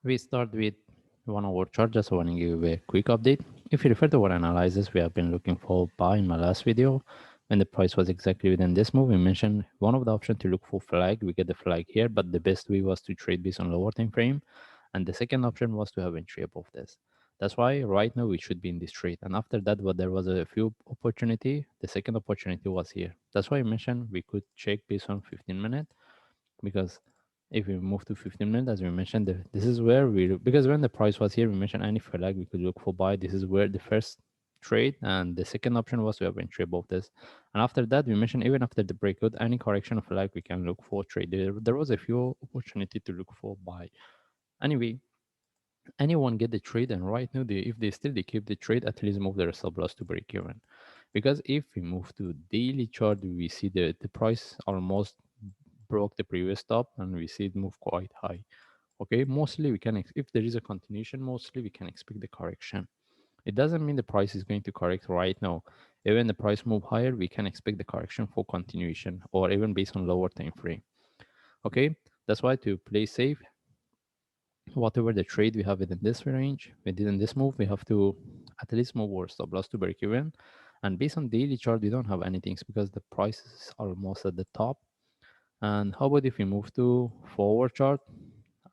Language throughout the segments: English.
We start with 1 hour chart. Just want to give you a quick update. If you refer to our analysis, we have been looking for buy in my last video. When the price was exactly within this move, we mentioned one of the options to look for flag. We get the flag here, but the best way was to trade based on lower time frame. And the second option was to have entry above this. That's why right now we should be in this trade. And after that, what there was a few opportunity. The second opportunity was here. That's why I mentioned we could check based on 15 minutes, because if we move to 15 minutes, as we mentioned, this is where because when the price was here, we mentioned any flag we could look for buy. This is where the first trade, and the second option was to have entry above this. And after that, we mentioned even after the breakout, any correction of flag we can look for trade. There was a few opportunity to look for buy. Anyway, anyone get the trade, and right now if they keep the trade, at least move their stop loss to break even. Because if we move to daily chart, we see the price almost broke the previous top, and we see it move quite high. Okay, mostly we can if there is a continuation, mostly we can expect the correction. It doesn't mean the price is going to correct right now. Even the price move higher, we can expect the correction for continuation, or even based on lower time frame. Okay, that's why to play safe, whatever the trade we have within this range, within this move, we have to at least move our stop loss to break even. And based on daily chart, we don't have anything because the price is almost at the top. And how about if we move to forward chart?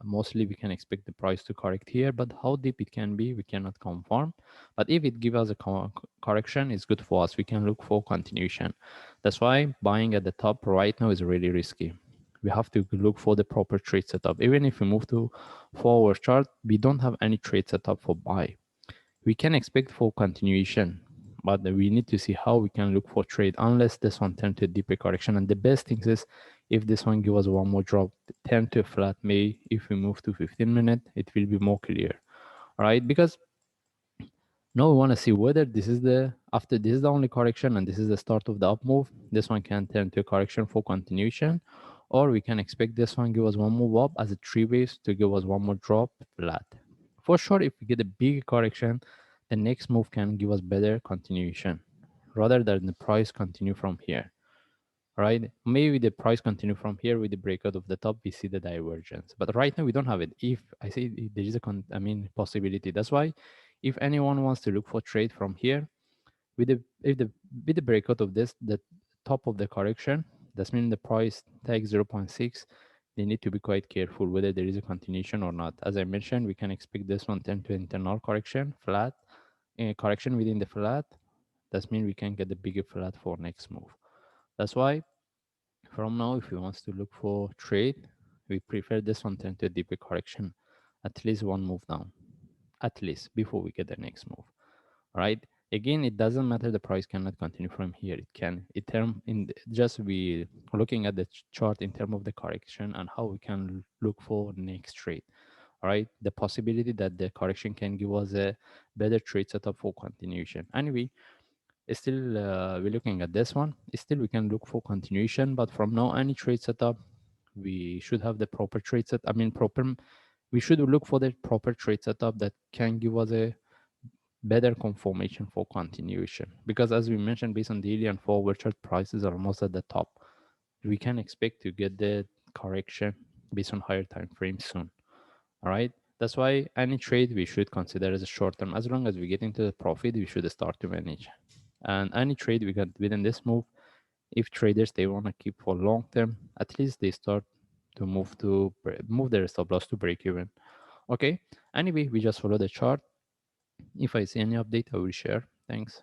Mostly we can expect the price to correct here, but how deep it can be, we cannot confirm. But if it gives us a correction, it's good for us. We can look for continuation. That's why buying at the top right now is really risky. We have to look for the proper trade setup. Even if we move to forward chart, we don't have any trade setup for buy. We can expect for continuation, but we need to see how we can look for trade unless this one turn to a deeper correction. And the best thing is if this one give us one more drop, turn to a flat May, if we move to 15 minutes, it will be more clear. All right, because now we want to see whether this is the after this is the only correction and this is the start of the up move. This one can turn to a correction for continuation, or we can expect this one give us one move up as a three waves to give us one more drop flat. For sure, if we get a big correction, the next move can give us better continuation rather than the price continue from here. Right? Maybe the price continue from here with the breakout of the top, we see the divergence. But right now we don't have it. If I say there is a possibility. That's why if anyone wants to look for trade from here, with the if the with the breakout of this, the top of the correction, that means the price takes 0 0.6. They need to be quite careful whether there is a continuation or not. As I mentioned, we can expect this one turn to internal correction, flat, correction within the flat. That means we can get the bigger flat for next move. That's why from now, if we want to look for trade, we prefer this one turn to a deeper correction, at least one move down, at least before we get the next move. All right. Again, it doesn't matter. The price cannot continue from here. It can. It term in just we looking at the chart in terms of the correction and how we can look for next trade. All right. The possibility that the correction can give us a better trade setup for continuation. Anyway, still we're looking at this one. Still we can look for continuation, but from now any trade setup, we should have the proper trade set. I mean proper. We should look for the proper trade setup that can give us a better confirmation for continuation, because as we mentioned, based on daily and forward chart, prices are almost at the top. We can expect to get the correction based on higher time frames soon. All right, that's why any trade we should consider as a short term. As long as we get into the profit, we should start to manage. And any trade we got within this move, if traders they want to keep for long term, at least they start to move their stop loss to break even. Okay, anyway, we just follow the chart. If I see any update, I will share. Thanks.